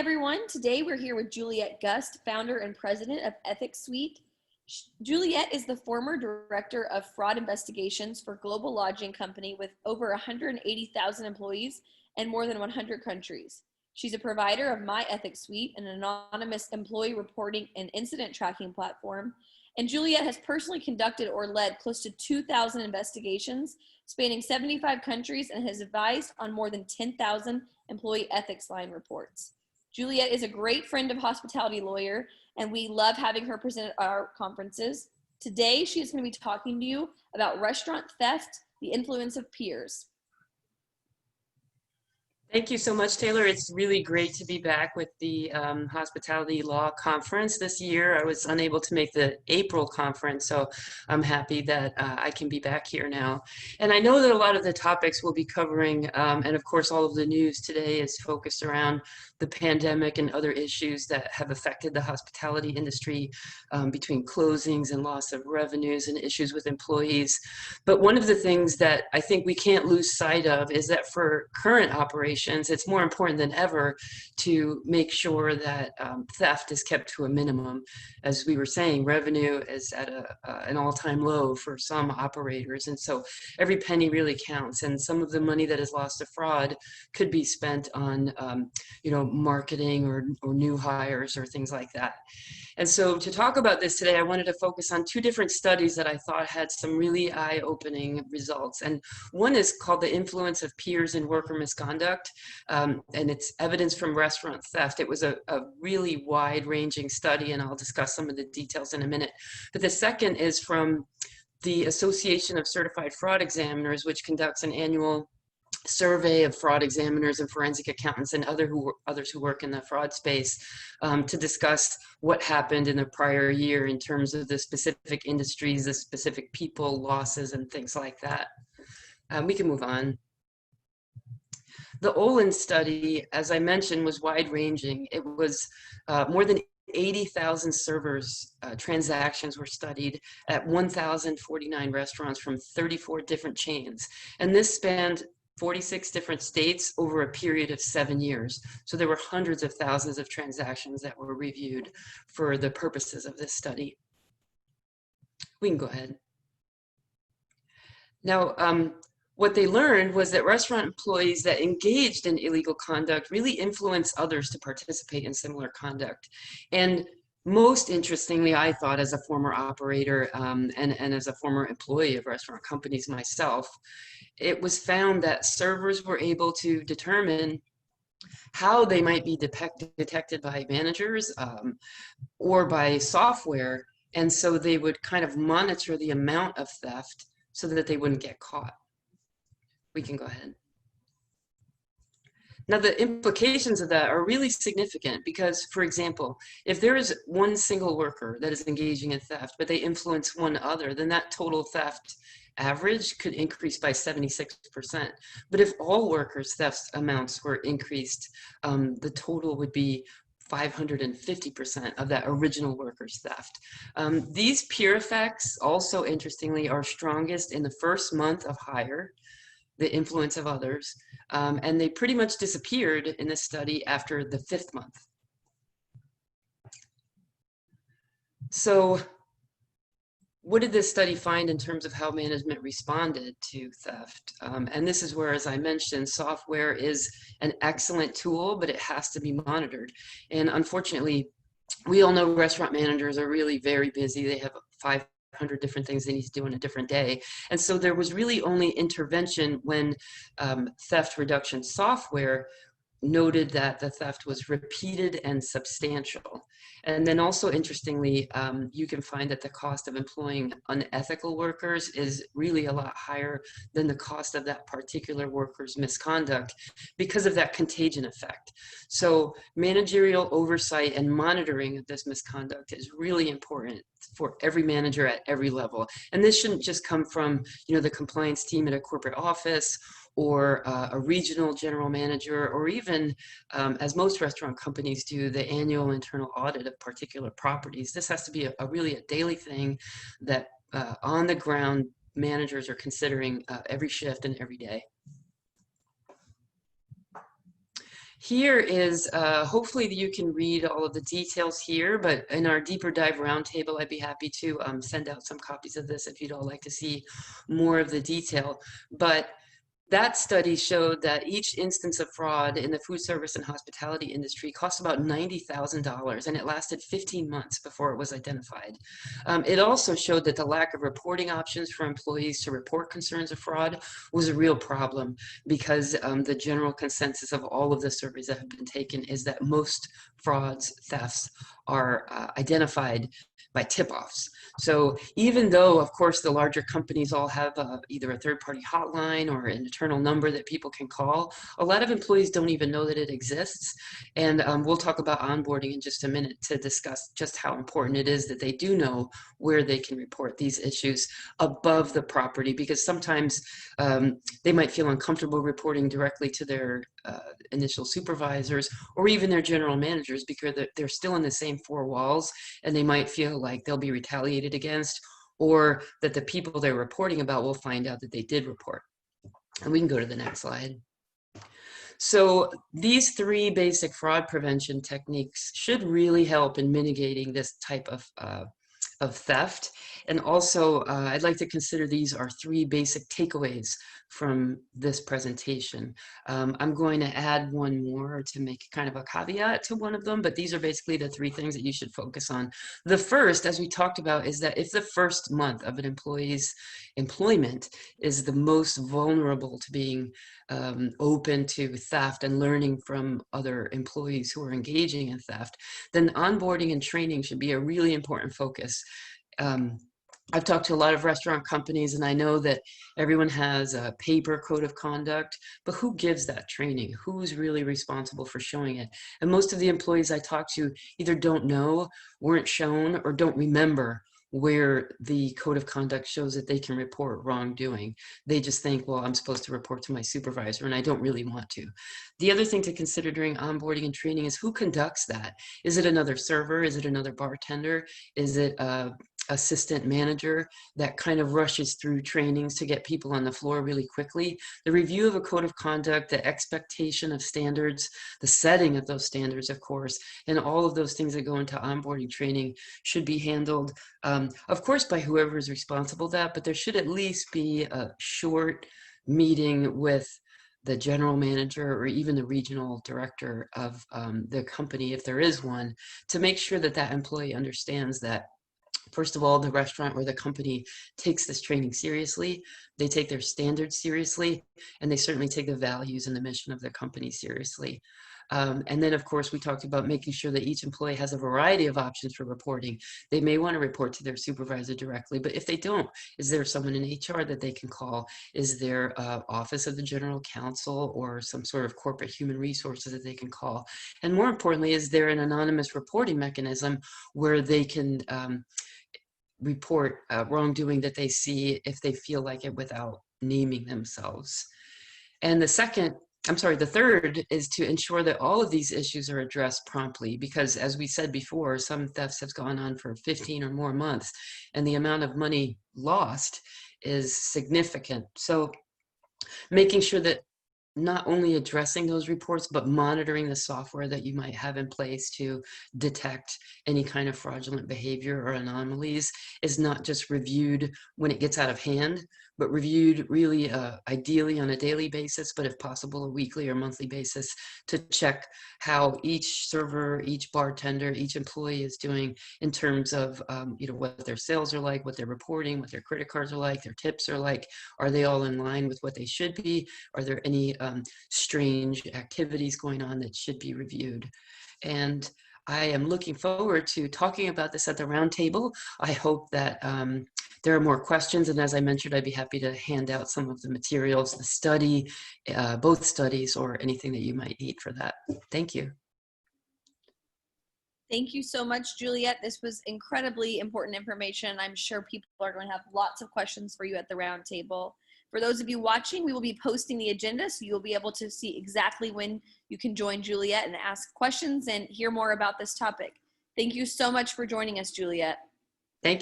Everyone, today we're here with Juliette Gust, founder and president of Ethics Suite. Juliette is the former director of fraud investigations for Global Lodging Company with over 180,000 employees and more than 100 countries. She's a provider of My Ethics Suite, an anonymous employee reporting and incident tracking platform. And Juliette has personally conducted or led close to 2,000 investigations spanning 75 countries and has advised on more than 10,000 employee ethics line reports. Juliette is a great friend of Hospitality Lawyer, and we love having her present at our conferences. Today, she is going to be talking to you about restaurant theft, the influence of peers. Thank you so much, Taylor. It's really great to be back with the Hospitality Law Conference this year. I was unable to make the April conference, so I'm happy that I can be back here now. And I know that a lot of the topics we'll be covering, and of course all of the news today is focused around the pandemic and other issues that have affected the hospitality industry between closings and loss of revenues and issues with employees. But one of the things that I think we can't lose sight of is that for current operations, it's more important than ever to make sure that theft is kept to a minimum. As we were saying, revenue is at an all-time low for some operators, and so every penny really counts. And some of the money that is lost to fraud could be spent on, marketing or new hires or things like that. And so to talk about this today, I wanted to focus on two different studies that I thought had some really eye-opening results. And one is called The Influence of Peers in Worker Misconduct, and it's evidence from restaurant theft. It was a really wide-ranging study, and I'll discuss some of the details in a minute. But the second is from the Association of Certified Fraud Examiners, which conducts an annual survey of fraud examiners and forensic accountants and others who work in the fraud space to discuss what happened in the prior year in terms of the specific industries, the specific people, losses, and things like that. We can move on. The OLL Study, as I mentioned, was wide-ranging. It was more than 80,000 servers transactions were studied at 1,049 restaurants from 34 different chains. And this spanned 46 different states over a period of 7 years. So there were hundreds of thousands of transactions that were reviewed for the purposes of this study. We can go ahead. Now, what they learned was that restaurant employees that engaged in illegal conduct really influence others to participate in similar conduct. And most interestingly, I thought, as a former operator and as a former employee of restaurant companies myself, it was found that servers were able to determine how they might be detected by managers or by software. And so they would kind of monitor the amount of theft so that they wouldn't get caught. We can go ahead. Now, the implications of that are really significant because, for example, if there is one single worker that is engaging in theft, but they influence one other, then that total theft average could increase by 76%. But if all workers' theft amounts were increased, the total would be 550% of that original worker's theft. These peer effects also, interestingly, are strongest in the first month of hire, the influence of others, and they pretty much disappeared in this study after the 5th month. So what did this study find in terms of how management responded to theft? And this is where, as I mentioned, software is an excellent tool, but it has to be monitored. And unfortunately, we all know restaurant managers are really very busy. They have 500 different things they need to do in a different day. And so there was really only intervention when theft reduction software noted that the theft was repeated and substantial. And then also, interestingly, you can find that the cost of employing unethical workers is really a lot higher than the cost of that particular worker's misconduct because of that contagion effect. So managerial oversight and monitoring of this misconduct is really important for every manager at every level. And this shouldn't just come from, the compliance team at a corporate office or a regional general manager, or even, as most restaurant companies do, the annual internal audit of particular properties. This has to be really a daily thing that on the ground managers are considering every shift and every day. Here is, hopefully you can read all of the details here, but in our deeper dive roundtable, I'd be happy to send out some copies of this if you'd all like to see more of the detail. But that study showed that each instance of fraud in the food service and hospitality industry cost about $90,000, and it lasted 15 months before it was identified. It also showed that the lack of reporting options for employees to report concerns of fraud was a real problem, because the general consensus of all of the surveys that have been taken is that most frauds, thefts, are identified by tip-offs. So even though, of course, the larger companies all have either a third-party hotline or an internal number that people can call, a lot of employees don't even know that it exists. And we'll talk about onboarding in just a minute to discuss just how important it is that they do know where they can report these issues above the property, because sometimes they might feel uncomfortable reporting directly to their initial supervisors or even their general managers, because they're still in the same four walls, and they might feel like they'll be retaliated against, or that the people they're reporting about will find out that they did report. And we can go to the next slide. So these three basic fraud prevention techniques should really help in mitigating this type of theft. And also, I'd like to consider these are three basic takeaways from this presentation. I'm going to add one more to make kind of a caveat to one of them, but these are basically the three things that you should focus on. The first, as we talked about, is that if the first month of an employee's employment is the most vulnerable to being open to theft and learning from other employees who are engaging in theft, then onboarding and training should be a really important focus. I've talked to a lot of restaurant companies, and I know that everyone has a paper code of conduct, but who gives that training? Who's really responsible for showing it? And most of the employees I talk to either don't know, weren't shown, or don't remember where the code of conduct shows that they can report wrongdoing. They just think, well, I'm supposed to report to my supervisor, and I don't really want to. The other thing to consider during onboarding and training is who conducts that. Is it another server? Is it another bartender? Is it assistant manager that kind of rushes through trainings to get people on the floor really quickly? The review of a code of conduct, the expectation of standards, the setting of those standards, of course, and all of those things that go into onboarding training should be handled, of course, by whoever is responsible for that, but there should at least be a short meeting with the general manager or even the regional director of the company, if there is one, to make sure that that employee understands that, first of all, the restaurant or the company takes this training seriously, they take their standards seriously, and they certainly take the values and the mission of the company seriously. And then, of course, we talked about making sure that each employee has a variety of options for reporting. They may want to report to their supervisor directly, but if they don't, is there someone in HR that they can call? Is there office of the general counsel or some sort of corporate human resources that they can call? And more importantly, is there an anonymous reporting mechanism where they can report wrongdoing that they see if they feel like it without naming themselves? And the third is to ensure that all of these issues are addressed promptly, because as we said before, some thefts have gone on for 15 or more months, and the amount of money lost is significant. So making sure that not only addressing those reports, but monitoring the software that you might have in place to detect any kind of fraudulent behavior or anomalies is not just reviewed when it gets out of hand, but reviewed really ideally on a daily basis, but if possible, a weekly or monthly basis, to check how each server, each bartender, each employee is doing in terms of what their sales are like, what they're reporting, what their credit cards are like, their tips are like. Are they all in line with what they should be? Are there any strange activities going on that should be reviewed? And I am looking forward to talking about this at the roundtable. I hope that there are more questions, and as I mentioned, I'd be happy to hand out some of the materials, the study, both studies, or anything that you might need for that. Thank you. Thank you so much, Juliette. This was incredibly important information. I'm sure people are going to have lots of questions for you at the roundtable. For those of you watching, we will be posting the agenda, so you'll be able to see exactly when you can join Juliette and ask questions and hear more about this topic. Thank you so much for joining us, Juliette. Thank you.